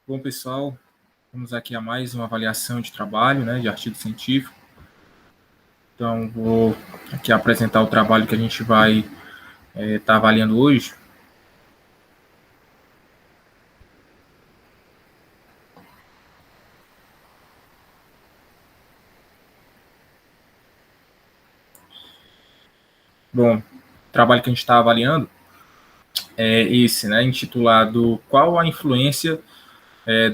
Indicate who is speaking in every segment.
Speaker 1: Bom, pessoal, vamos aqui a mais uma avaliação de trabalho, né, de artigo científico. Então, vou aqui apresentar o trabalho que a gente vai estar avaliando hoje. Bom, o trabalho que a gente está avaliando é esse, né, intitulado Qual a influência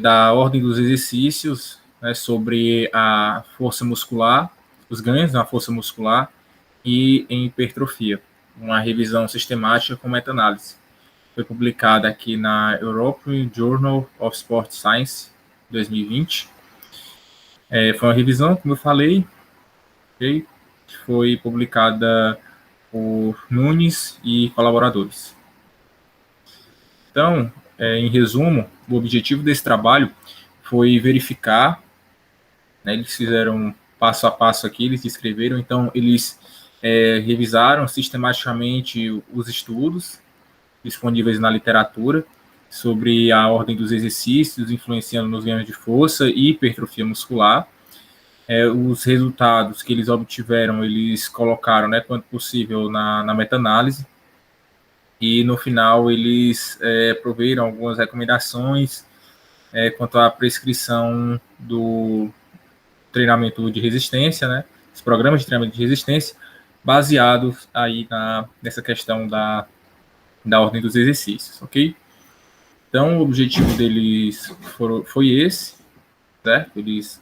Speaker 1: da ordem dos exercícios, né, sobre a força muscular, os ganhos na força muscular e em hipertrofia. Uma revisão sistemática com meta-análise. Foi publicada aqui na European Journal of Sport Science, 2020. Foi uma revisão, como eu falei, okay? Que foi publicada por Nunes e colaboradores. Então, em resumo, o objetivo desse trabalho foi verificar, né, eles fizeram passo a passo aqui, eles descreveram, então eles revisaram sistematicamente os estudos disponíveis na literatura sobre a ordem dos exercícios influenciando nos ganhos de força e hipertrofia muscular. Os resultados que eles obtiveram, eles colocaram, né, quanto possível, na meta-análise, e no final eles proveram algumas recomendações quanto à prescrição do treinamento de resistência, né, os programas de treinamento de resistência, baseados aí nessa questão da ordem dos exercícios, ok? Então, o objetivo deles foi esse, certo? Eles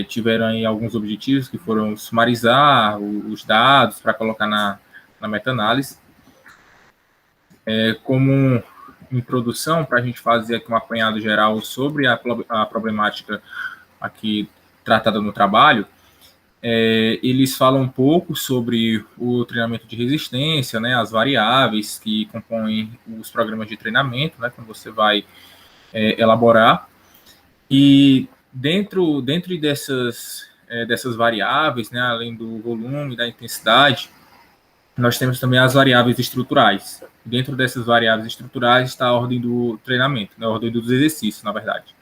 Speaker 1: tiveram aí alguns objetivos que foram sumarizar os dados para colocar na meta-análise. Como introdução, para a gente fazer aqui um apanhado geral sobre a problemática aqui tratada no trabalho, eles falam um pouco sobre o treinamento de resistência, né, as variáveis que compõem os programas de treinamento, né, quando você vai elaborar. E dentro dessas variáveis, né, além do volume, da intensidade, nós temos também as variáveis estruturais. Dentro dessas variáveis estruturais está a ordem do treinamento, né, a ordem dos exercícios, na verdade,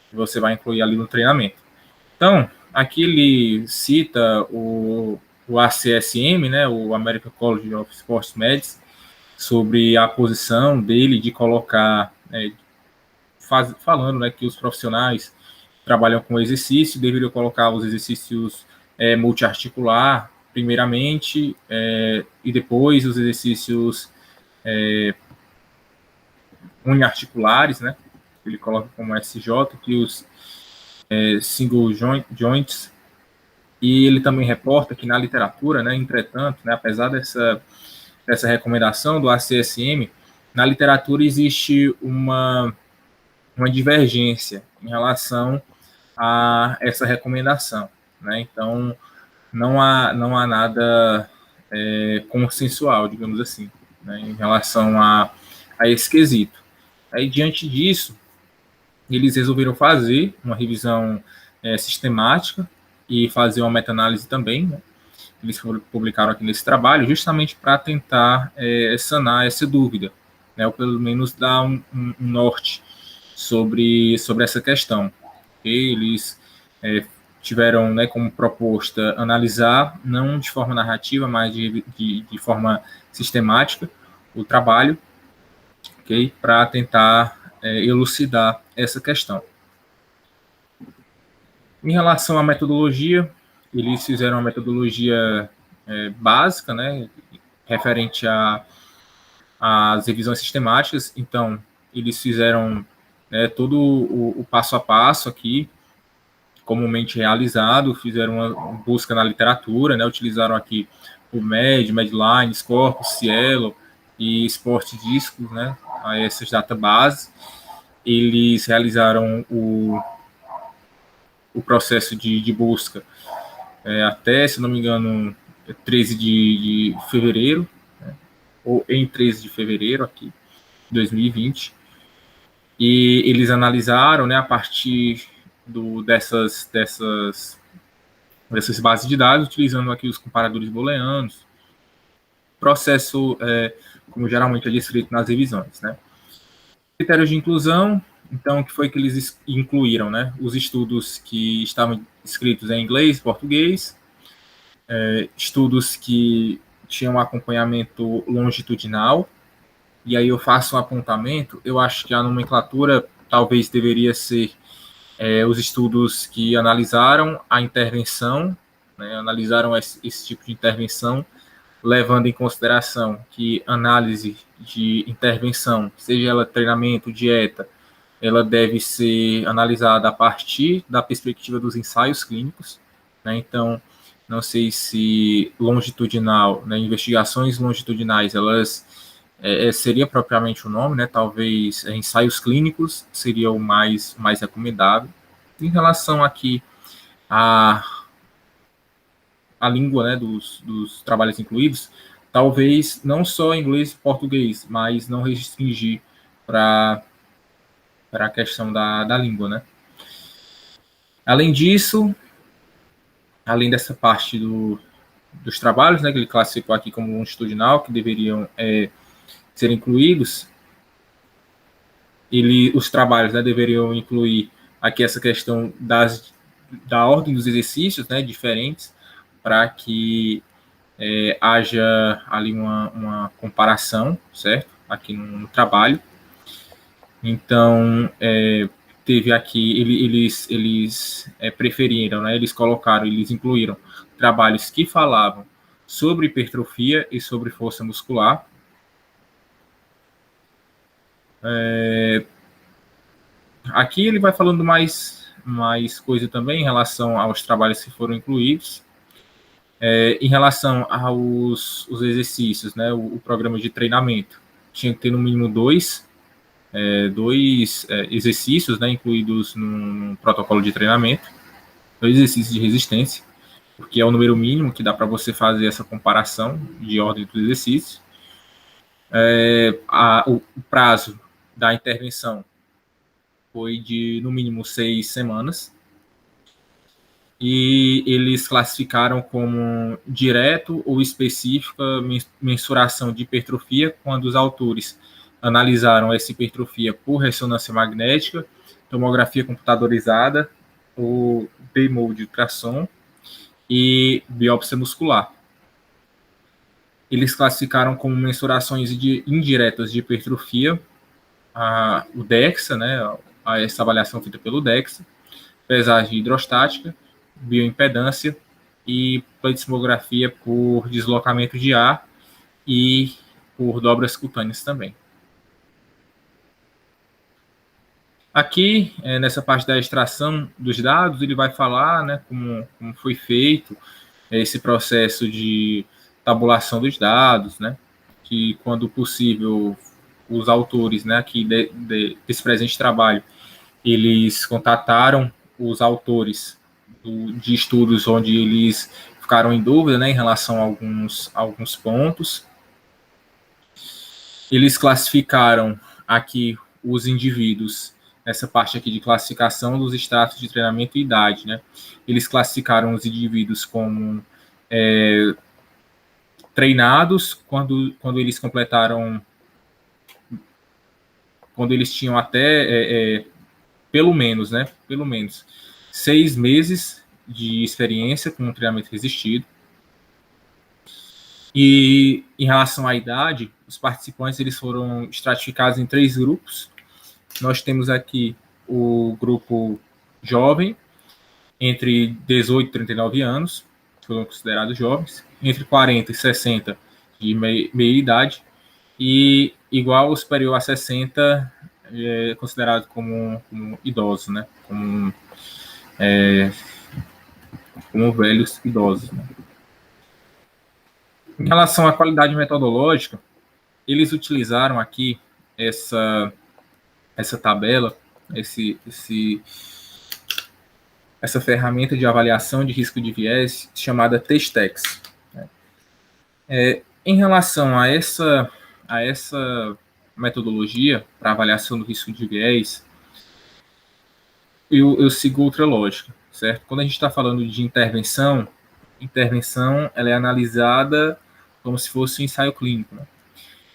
Speaker 1: que você vai incluir ali no treinamento. Então, aqui ele cita o ACSM, né, o American College of Sports Medicine, sobre a posição dele de colocar, falando, né, que os profissionais trabalham com exercício deveriam colocar os exercícios multiarticular, primeiramente, e depois os exercícios uniarticulares, né? Ele coloca como SJ, que os single joints, e ele também reporta que na literatura, né, entretanto, né, apesar dessa recomendação do ACSM, na literatura existe uma divergência em relação a essa recomendação, né? Então, não há nada consensual, digamos assim, né, em relação a esse quesito. Aí, diante disso, eles resolveram fazer uma revisão sistemática e fazer uma meta-análise também, né? Eles publicaram aqui nesse trabalho justamente para tentar sanar essa dúvida, né, ou pelo menos dar um norte sobre essa questão. Eles tiveram, né, como proposta analisar, não de forma narrativa, mas de forma sistemática, o trabalho, okay, para tentar elucidar essa questão. Em relação à metodologia, eles fizeram uma metodologia básica, né, referente às revisões sistemáticas. Então, eles fizeram todo o passo a passo aqui, comumente realizado, fizeram uma busca na literatura, né, utilizaram aqui o MED, Medline, Scopus, Cielo e Sport Discos, né, essas databases. Eles realizaram o processo de busca até, se não me engano, 13 de fevereiro, né, ou em 13 de fevereiro aqui, de 2020. E eles analisaram, né, a partir dessas bases de dados, utilizando aqui os comparadores booleanos, processo como geralmente é descrito nas revisões, né. Critérios de inclusão, Então, o que foi que eles incluíram, né? Os estudos que estavam escritos em inglês, português, estudos que tinham acompanhamento longitudinal, e aí eu faço um apontamento, eu acho que a nomenclatura talvez deveria ser os estudos que analisaram a intervenção, né, analisaram esse tipo de intervenção, levando em consideração que análise de intervenção, seja ela treinamento, dieta, ela deve ser analisada a partir da perspectiva dos ensaios clínicos, né? Então, não sei se longitudinal, né, investigações longitudinais, elas seria propriamente o nome, né? Talvez ensaios clínicos seria o mais recomendável. Em relação aqui à, à língua, né, dos trabalhos incluídos, talvez não só inglês e português, mas não restringir para a questão da língua, né? Além disso, além dessa parte dos trabalhos, né, que ele classificou aqui como longitudinal, que deveriam ser incluídos, os trabalhos, né, deveriam incluir aqui essa questão da ordem dos exercícios, né, diferentes, para que haja ali uma comparação, certo? Aqui no trabalho. Então, teve aqui, eles preferiram, né? Eles incluíram trabalhos que falavam sobre hipertrofia e sobre força muscular. Aqui ele vai falando mais coisa também em relação aos trabalhos que foram incluídos. Em relação aos exercícios, né? O programa de treinamento tinha que ter no mínimo dois exercícios, né, incluídos no protocolo de treinamento, 2 exercícios de resistência, porque é o número mínimo que dá para você fazer essa comparação de ordem dos exercícios. O prazo da intervenção foi de, no mínimo, 6 semanas, e eles classificaram como direto ou específica mensuração de hipertrofia, quando os autores analisaram essa hipertrofia por ressonância magnética, tomografia computadorizada, o bemol de ultrassom e biópsia muscular. Eles classificaram como mensurações indiretas de hipertrofia o DEXA, né, essa avaliação feita pelo DEXA, pesagem hidrostática, bioimpedância e pletismografia por deslocamento de ar e por dobras cutâneas também. Aqui, nessa parte da extração dos dados, ele vai falar, né, como foi feito esse processo de tabulação dos dados, né, que, quando possível, os autores, né, aqui desse presente trabalho, eles contataram os autores de estudos onde eles ficaram em dúvida, né, em relação a alguns pontos. Eles classificaram aqui os indivíduos, essa parte aqui de classificação dos status de treinamento e idade, né? Eles classificaram os indivíduos como treinados quando eles completaram, quando eles tinham até pelo menos 6 meses de experiência com um treinamento resistido. E em relação à idade, os participantes eles foram estratificados em 3 grupos. Nós temos aqui o grupo jovem, entre 18 e 39 anos, foram considerados jovens, entre 40 e 60 de meia idade, e igual ou superior a 60 considerado como idosos, né? Como velhos idosos. Né? Em relação à qualidade metodológica, eles utilizaram aqui essa tabela, essa ferramenta de avaliação de risco de viés chamada Testex. Em relação a essa metodologia para avaliação do risco de viés, eu sigo outra lógica, certo? Quando a gente está falando de intervenção ela é analisada como se fosse um ensaio clínico, né?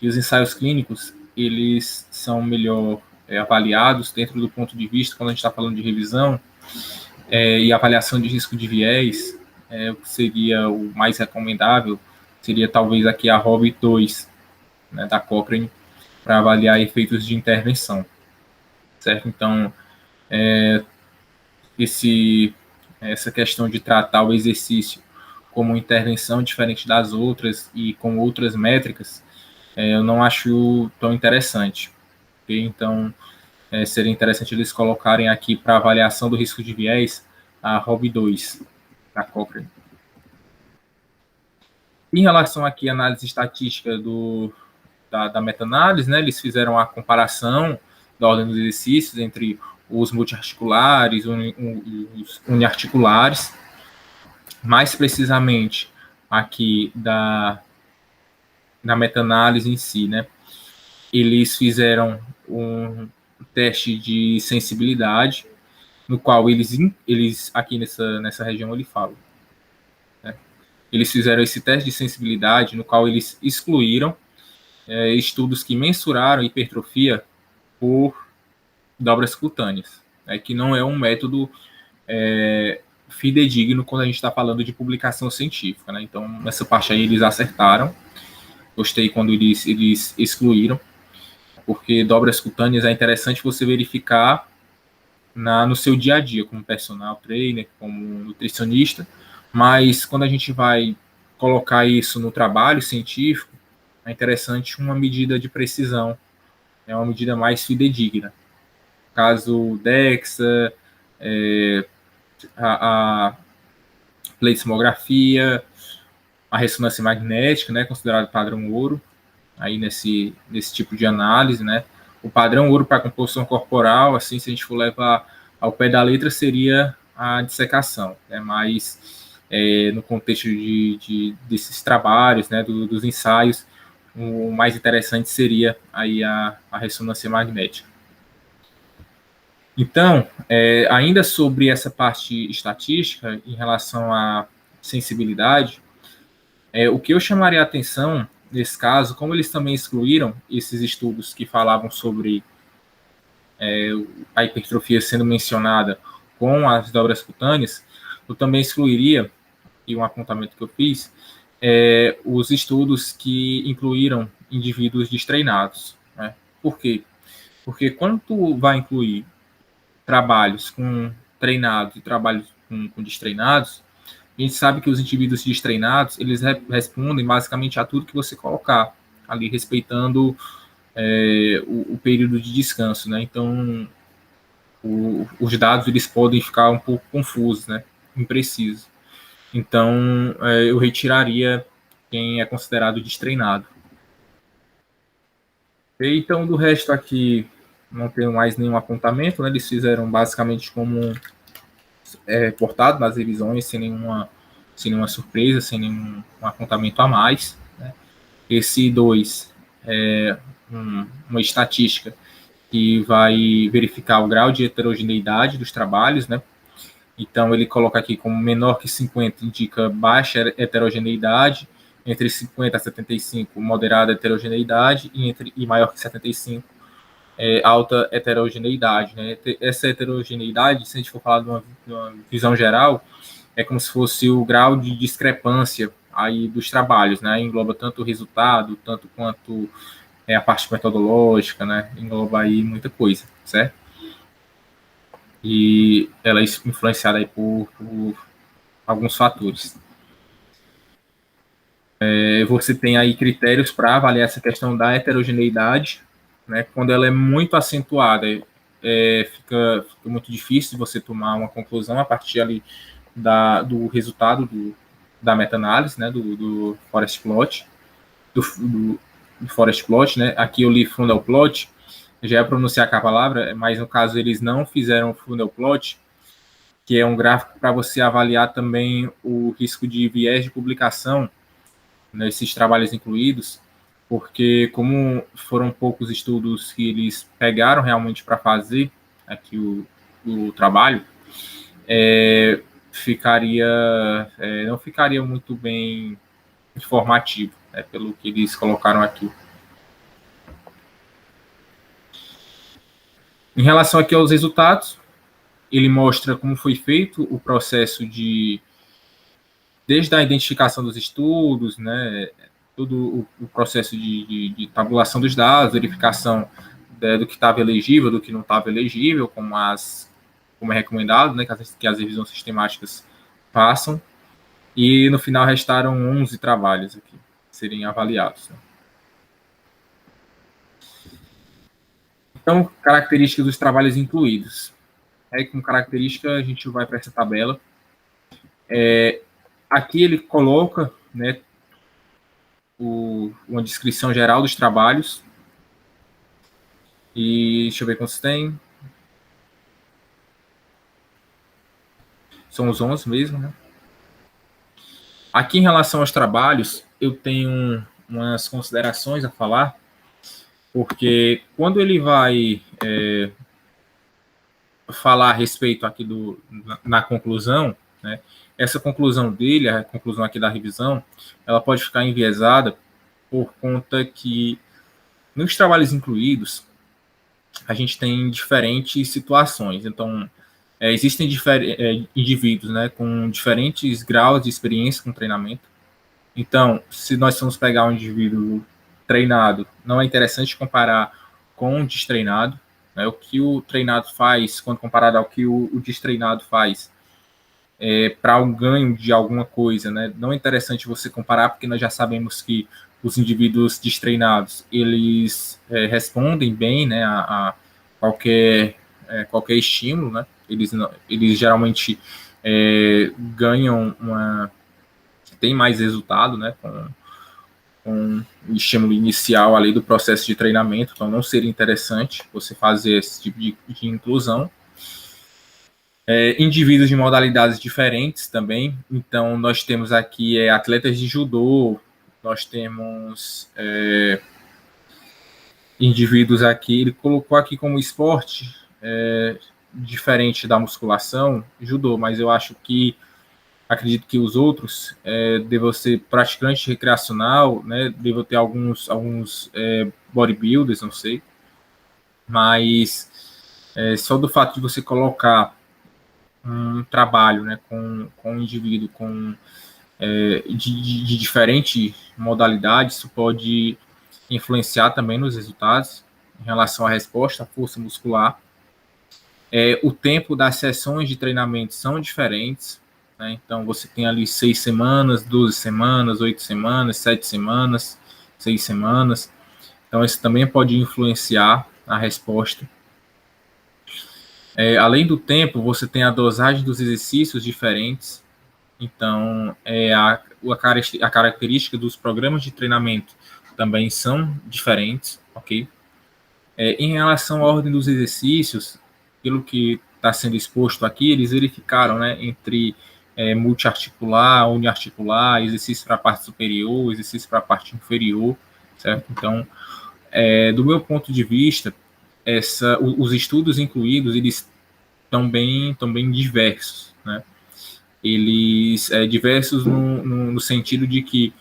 Speaker 1: E os ensaios clínicos, eles são melhor avaliados dentro do ponto de vista, quando a gente está falando de revisão e avaliação de risco de viés, o que seria o mais recomendável seria talvez aqui a ROB 2, né, da Cochrane, para avaliar efeitos de intervenção, certo? Então, essa questão de tratar o exercício como intervenção diferente das outras e com outras métricas, eu não acho tão interessante. Okay? Então, seria interessante eles colocarem aqui para avaliação do risco de viés a ROB2, da Cochrane. Em relação aqui à análise estatística da meta-análise, né, eles fizeram a comparação da ordem dos exercícios entre os multiarticulares, os uniarticulares, mais precisamente aqui da meta-análise em si, né? Eles fizeram um teste de sensibilidade, no qual eles aqui nessa região ele fala, né? Eles fizeram esse teste de sensibilidade, no qual eles excluíram estudos que mensuraram hipertrofia por dobras cutâneas, né, que não é um método fidedigno quando a gente está falando de publicação científica, né? Então, nessa parte aí eles acertaram. Gostei quando eles excluíram, porque dobras cutâneas é interessante você verificar no seu dia a dia, como personal trainer, como nutricionista, mas quando a gente vai colocar isso no trabalho científico, é interessante uma medida de precisão, é uma medida mais fidedigna. Caso DEXA, a pletismografia, a ressonância magnética, né, considerado padrão ouro, aí nesse tipo de análise, né. O padrão ouro para a composição corporal, assim, se a gente for levar ao pé da letra, seria a dissecação, né, mas no contexto desses trabalhos, né, dos ensaios, o mais interessante seria aí a ressonância magnética. Então, ainda sobre essa parte estatística, em relação à sensibilidade, o que eu chamaria a atenção nesse caso, como eles também excluíram esses estudos que falavam sobre a hipertrofia sendo mencionada com as dobras cutâneas, eu também excluiria, e um apontamento que eu fiz, os estudos que incluíram indivíduos destreinados, né? Por quê? Porque quando tu vai incluir trabalhos com treinados e trabalhos com destreinados, a gente sabe que os indivíduos destreinados, eles respondem basicamente a tudo que você colocar, ali respeitando o período de descanso, né? Então, os dados, eles podem ficar um pouco confusos, né? Imprecisos. Então, eu retiraria quem é considerado destreinado. E, então, do resto aqui, não tenho mais nenhum apontamento, né? Eles fizeram basicamente como portado nas revisões, sem nenhuma surpresa, sem nenhum apontamento a mais, né? Esse 2 é uma estatística que vai verificar o grau de heterogeneidade dos trabalhos, né? Então, ele coloca aqui como menor que 50 indica baixa heterogeneidade, entre 50 a 75, moderada heterogeneidade, e maior que 75, alta heterogeneidade, né? Essa heterogeneidade, se a gente for falar de uma visão geral, é como se fosse o grau de discrepância aí dos trabalhos, né? Engloba tanto o resultado, tanto quanto a parte metodológica, né? Engloba aí muita coisa, certo? E ela é influenciada aí por alguns fatores. Você tem aí critérios para avaliar essa questão da heterogeneidade, né? Quando ela é muito acentuada, fica muito difícil você tomar uma conclusão a partir ali do resultado da meta-análise, né? Do forest plot, do forest plot, né? Aqui eu li funnel plot, já ia pronunciar a palavra, mas no caso eles não fizeram funnel plot, que é um gráfico para você avaliar também o risco de viés de publicação nesses trabalhos incluídos, porque como foram poucos estudos que eles pegaram realmente para fazer aqui o trabalho, não ficaria muito bem informativo, né, pelo que eles colocaram aqui. Em relação aqui aos resultados, ele mostra como foi feito o processo desde a identificação dos estudos, né, todo o processo de tabulação dos dados, verificação do que estava elegível, do que não estava elegível, como é recomendado, né, que as revisões sistemáticas passam, e no final restaram 11 trabalhos aqui, serem avaliados. Né. Então, características dos trabalhos incluídos. Aí, como característica, a gente vai para essa tabela. Aqui ele coloca, né, uma descrição geral dos trabalhos. E deixa eu ver quantos tem. São os 11 mesmo, né? Aqui, em relação aos trabalhos, eu tenho umas considerações a falar, porque quando ele vai falar a respeito aqui na conclusão, né, essa conclusão dele, a conclusão aqui da revisão, ela pode ficar enviesada por conta que nos trabalhos incluídos a gente tem diferentes situações. Então, existem indivíduos, né, com diferentes graus de experiência com treinamento. Então, se nós formos pegar um indivíduo treinado, não é interessante comparar com o destreinado. Né, o que o treinado faz, quando comparado ao que o destreinado faz, para um ganho de alguma coisa, né, não é interessante você comparar, porque nós já sabemos que os indivíduos destreinados, eles respondem bem, né, a qualquer estímulo, né, eles geralmente ganham tem mais resultado, né, com o estímulo inicial ali do processo de treinamento, então não seria interessante você fazer esse tipo de inclusão. Indivíduos de modalidades diferentes também, então nós temos aqui atletas de judô, nós temos indivíduos aqui, ele colocou aqui como esporte diferente da musculação, judô, mas eu acredito que os outros devam ser praticante recreacional, né, devam ter alguns bodybuilders, não sei, mas só do fato de você colocar um trabalho, né, com um indivíduo de diferentes modalidades, isso pode influenciar também nos resultados em relação à resposta à força muscular. O tempo das sessões de treinamento são diferentes, né? Então você tem ali 6 semanas, 12 semanas, 8 semanas, 7 semanas, 6 semanas. Então isso também pode influenciar a resposta. Além do tempo, você tem a dosagem dos exercícios diferentes. Então, a característica dos programas de treinamento também são diferentes, ok? Em relação à ordem dos exercícios, pelo que está sendo exposto aqui, eles verificaram, né, entre multiarticular, uniarticular, exercício para a parte superior, exercício para a parte inferior, certo? Então, do meu ponto de vista, os estudos incluídos, eles estão bem diversos, né? Eles diversos no sentido de que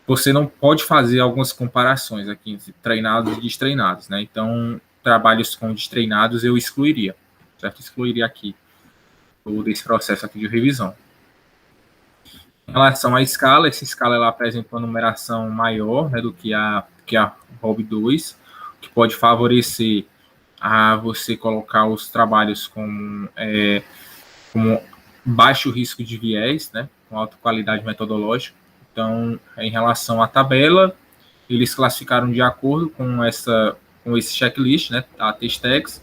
Speaker 1: você não pode fazer algumas comparações aqui entre treinados e destreinados, né? Então, trabalhos com destreinados eu excluiria, certo? Excluiria aqui todo esse processo aqui de revisão. Em relação à escala, essa escala ela apresenta uma numeração maior, né, do que a ROB2, que pode favorecer a você colocar os trabalhos como baixo risco de viés, né, com alta qualidade metodológica. Então, em relação à tabela, eles classificaram de acordo com esse checklist, né, a Testex,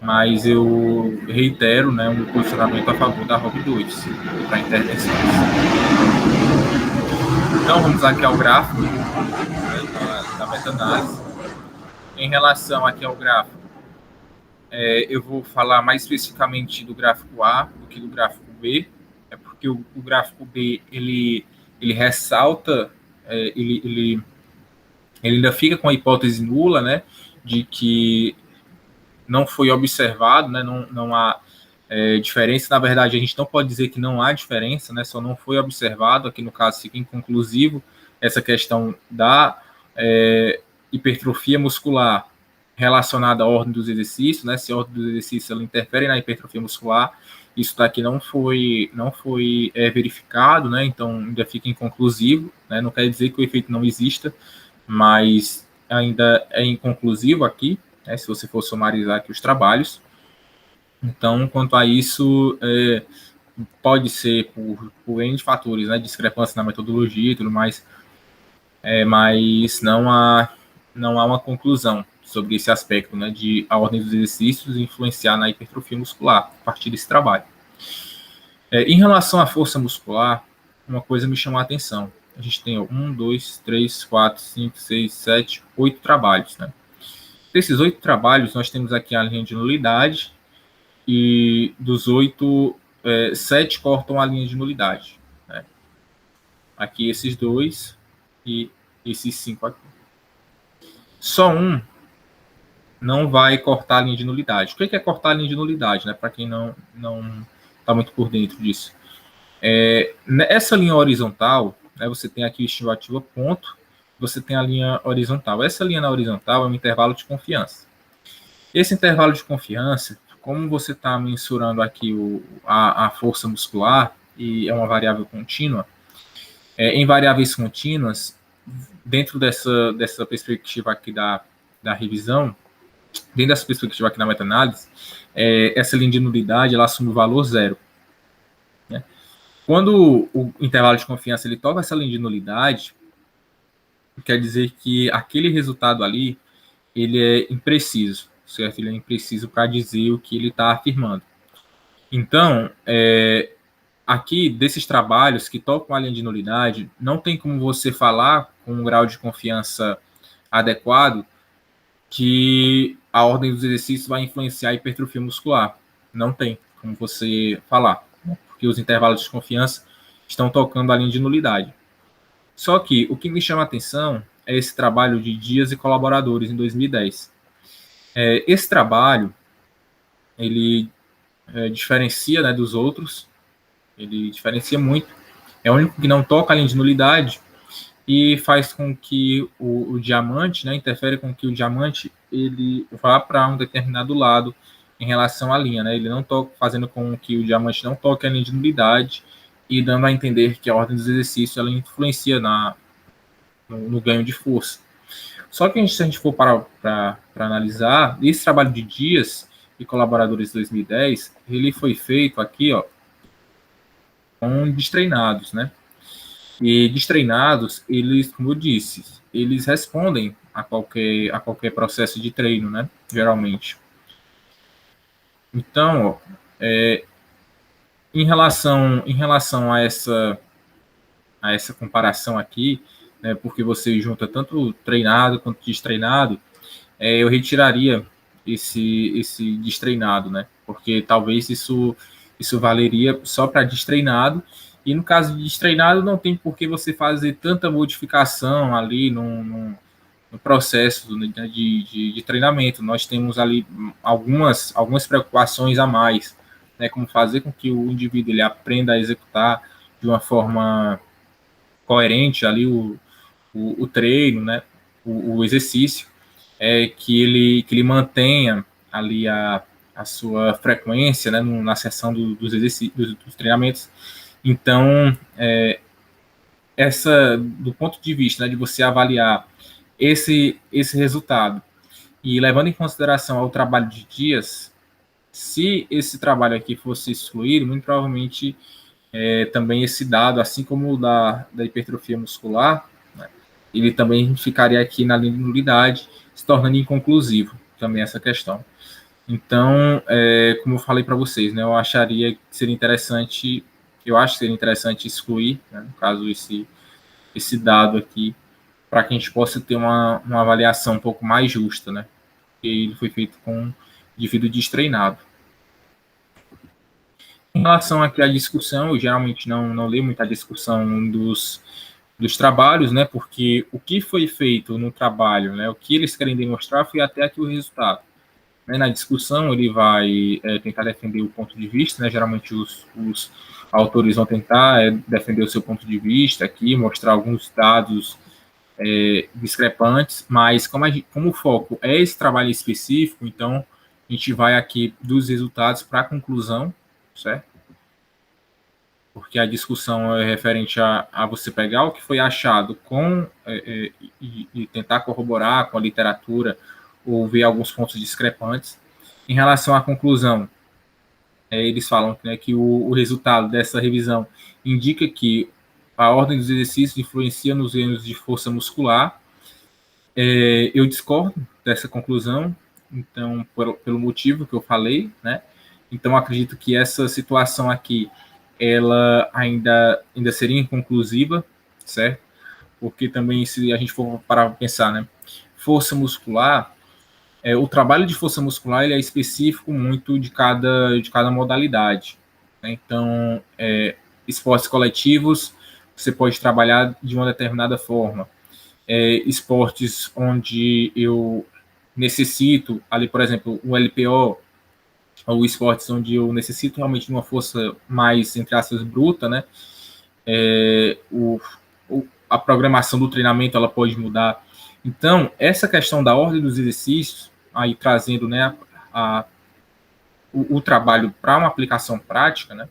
Speaker 1: mas eu reitero, né, um posicionamento a favor da ROB2 para intervenções. Então, vamos aqui ao gráfico, né, da meta-análise. Em relação aqui ao gráfico, eu vou falar mais especificamente do gráfico A do que do gráfico B, porque o gráfico B, ele ressalta, ele ainda fica com a hipótese nula, né, de que não foi observado, né, não há diferença. Na verdade, a gente não pode dizer que não há diferença, né, só não foi observado, aqui no caso fica inconclusivo, essa questão da hipertrofia muscular relacionada à ordem dos exercícios, né? Se a ordem dos exercícios ela interfere na hipertrofia muscular, isso daqui não foi verificado, né? Então ainda fica inconclusivo, né? Não quer dizer que o efeito não exista, mas ainda é inconclusivo aqui, né? Se você for sumarizar aqui os trabalhos. Então, quanto a isso, pode ser por N fatores, né? Discrepância na metodologia e tudo mais, mas não há uma conclusão sobre esse aspecto, né, de a ordem dos exercícios influenciar na hipertrofia muscular a partir desse trabalho. Em relação à força muscular, uma coisa me chamou a atenção. A gente tem 1, 2, 3, 4, 5, 6, 7, 8 trabalhos, né? Desses 8 trabalhos, nós temos aqui a linha de nulidade, e dos 8, 7 cortam a linha de nulidade, né? Aqui esses 2 e esses 5 aqui. Só um não vai cortar a linha de nulidade. O que é cortar a linha de nulidade, né? Para quem não está muito por dentro disso. Essa linha horizontal, né, você tem aqui o estimativa ponto, você tem a linha horizontal. Essa linha na horizontal é um intervalo de confiança. Esse intervalo de confiança, como você está mensurando aqui a força muscular, e é uma variável contínua, em variáveis contínuas, dentro dessa perspectiva aqui da revisão, dentro dessa perspectiva aqui da meta-análise, essa linha de nulidade ela assume o valor zero. Né? Quando o intervalo de confiança ele toca essa linha de nulidade, quer dizer que aquele resultado ali ele é impreciso, certo? Ele é impreciso para dizer o que ele está afirmando. Então, aqui, desses trabalhos que tocam a linha de nulidade, não tem como você falar com um grau de confiança adequado que a ordem dos exercícios vai influenciar a hipertrofia muscular. Não tem como você falar, né? Porque os intervalos de confiança estão tocando a linha de nulidade. Só que o que me chama a atenção é esse trabalho de Dias e colaboradores em 2010. Esse trabalho, ele diferencia, né, dos outros, ele diferencia muito, é o único que não toca a linha de nulidade e faz com que o diamante, né, interfere com que o diamante ele vá para um determinado lado em relação à linha, né, ele não toca, fazendo com que o diamante não toque a linha de nulidade e dando a entender que a ordem dos exercícios ela influencia no ganho de força. Só que se a gente for para analisar, esse trabalho de Dias e colaboradores de 2010, ele foi feito aqui, ó, com destreinados, né? E destreinados, eles, como eu disse, eles respondem a qualquer processo de treino, né? Geralmente. Então, ó, em relação a essa comparação aqui, né, porque você junta tanto treinado quanto destreinado, eu retiraria esse destreinado, né? Porque talvez isso valeria só para destreinado, e no caso de destreinado não tem por que você fazer tanta modificação ali no processo de treinamento. Nós temos ali algumas preocupações a mais, né? Como fazer com que o indivíduo ele aprenda a executar de uma forma coerente ali o treino, né? O exercício, que ele mantenha ali a sua frequência, né, na sessão dos exercícios, dos treinamentos. Então, do ponto de vista, né, de você avaliar esse resultado e levando em consideração o trabalho de Dias, se esse trabalho aqui fosse excluído, muito provavelmente também esse dado, assim como o da hipertrofia muscular, né, ele também ficaria aqui na linha de nulidade, se tornando inconclusivo também essa questão. Então, como eu falei para vocês, né, eu acho que seria interessante excluir, né, no caso, esse dado aqui, para que a gente possa ter uma avaliação um pouco mais justa, né, porque ele foi feito com indivíduo destreinado. Em relação aqui à discussão, eu geralmente não leio muita discussão dos trabalhos, né, porque o que foi feito no trabalho, né, o que eles querem demonstrar foi até aqui o resultado. Na discussão, ele vai tentar defender o ponto de vista, né, geralmente os autores vão tentar defender o seu ponto de vista aqui, mostrar alguns dados discrepantes, mas como o foco é esse trabalho específico, então a gente vai aqui dos resultados para a conclusão, certo? Porque a discussão é referente a você pegar o que foi achado e tentar corroborar com a literatura ou ver alguns pontos discrepantes. Em relação à conclusão, eles falam, né, que o resultado dessa revisão indica que a ordem dos exercícios influencia nos ganhos de força muscular. Eu discordo dessa conclusão, então, pelo motivo que eu falei, né? Então, acredito que essa situação aqui, ela ainda seria inconclusiva, certo? Porque também, se a gente for parar para pensar, né? Força muscular, o trabalho de força muscular ele é específico muito de cada modalidade, né? Então, esportes coletivos, você pode trabalhar de uma determinada forma. Esportes onde eu necessito, ali, por exemplo, o LPO, ou esportes onde eu necessito realmente de uma força mais, entre aspas, bruta, né? A programação do treinamento ela pode mudar. Então, essa questão da ordem dos exercícios, aí trazendo, né, o trabalho para uma aplicação prática, né?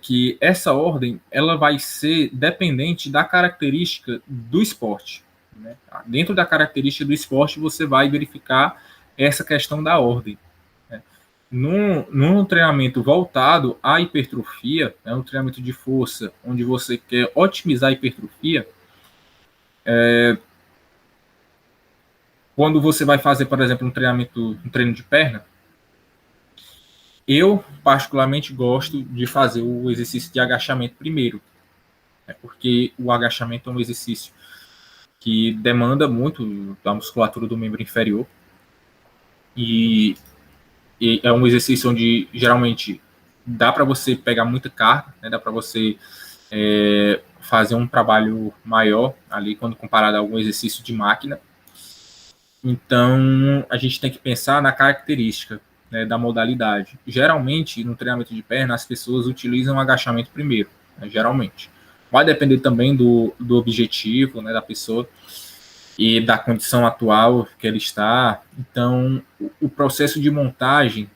Speaker 1: Que essa ordem ela vai ser dependente da característica do esporte. Né? Dentro da característica do esporte, você vai verificar essa questão da ordem. Né? Num treinamento voltado à hipertrofia, né, um treinamento de força, onde você quer otimizar a hipertrofia, quando você vai fazer, por exemplo, um treino de perna, eu particularmente gosto de fazer o exercício de agachamento primeiro, porque o agachamento é um exercício que demanda muito da musculatura do membro inferior e é um exercício onde geralmente dá para você pegar muita carga, né? Dá para você fazer um trabalho maior ali quando comparado a algum exercício de máquina. Então a gente tem que pensar na característica, né, da modalidade. Geralmente no treinamento de perna as pessoas utilizam o agachamento primeiro, né, geralmente. Vai depender também do objetivo, né, da pessoa e da condição atual que ele está. Então, o processo de montagem,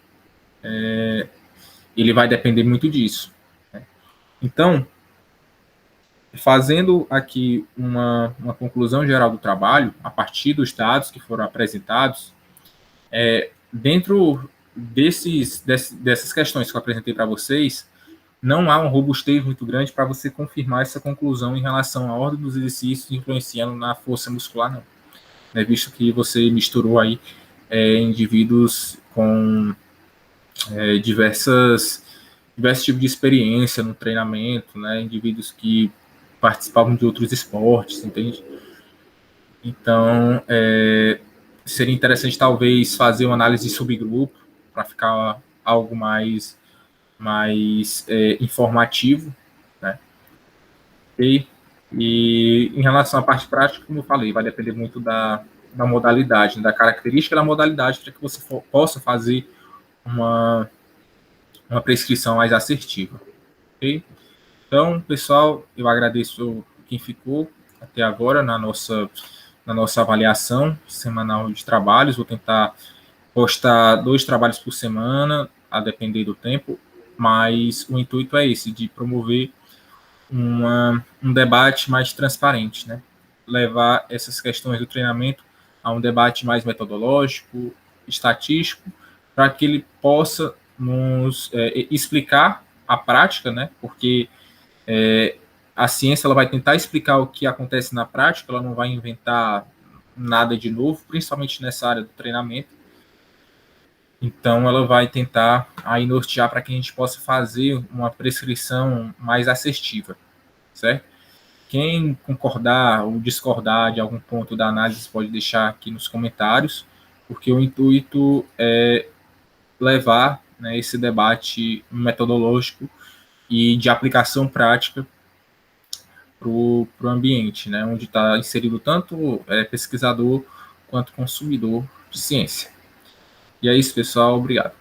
Speaker 1: ele vai depender muito disso. Né? Então, fazendo aqui uma conclusão geral do trabalho, a partir dos dados que foram apresentados, dentro dessas questões que eu apresentei para vocês, não há um robustez muito grande para você confirmar essa conclusão em relação à ordem dos exercícios influenciando na força muscular, não. Né, visto que você misturou aí indivíduos com diversos tipos de experiência no treinamento, né, indivíduos que participavam de outros esportes, entende? Então, seria interessante talvez fazer uma análise de subgrupo para ficar algo mais informativo, né? E em relação à parte prática, como eu falei, vai depender muito da modalidade, da característica da modalidade, para que você possa fazer uma prescrição mais assertiva. Ok? Então, pessoal, eu agradeço quem ficou até agora na nossa avaliação semanal de trabalhos. Vou tentar postar 2 trabalhos por semana, a depender do tempo, mas o intuito é esse, de promover um debate mais transparente, né? Levar essas questões do treinamento a um debate mais metodológico, estatístico, para que ele possa nos explicar a prática, né? Porque a ciência ela vai tentar explicar o que acontece na prática, ela não vai inventar nada de novo, principalmente nessa área do treinamento. Então, ela vai tentar aí nortear para que a gente possa fazer uma prescrição mais assertiva, certo? Quem concordar ou discordar de algum ponto da análise pode deixar aqui nos comentários, porque o intuito é levar, né, esse debate metodológico e de aplicação prática para o ambiente, né, onde está inserido tanto pesquisador quanto consumidor de ciência. E é isso, pessoal. Obrigado.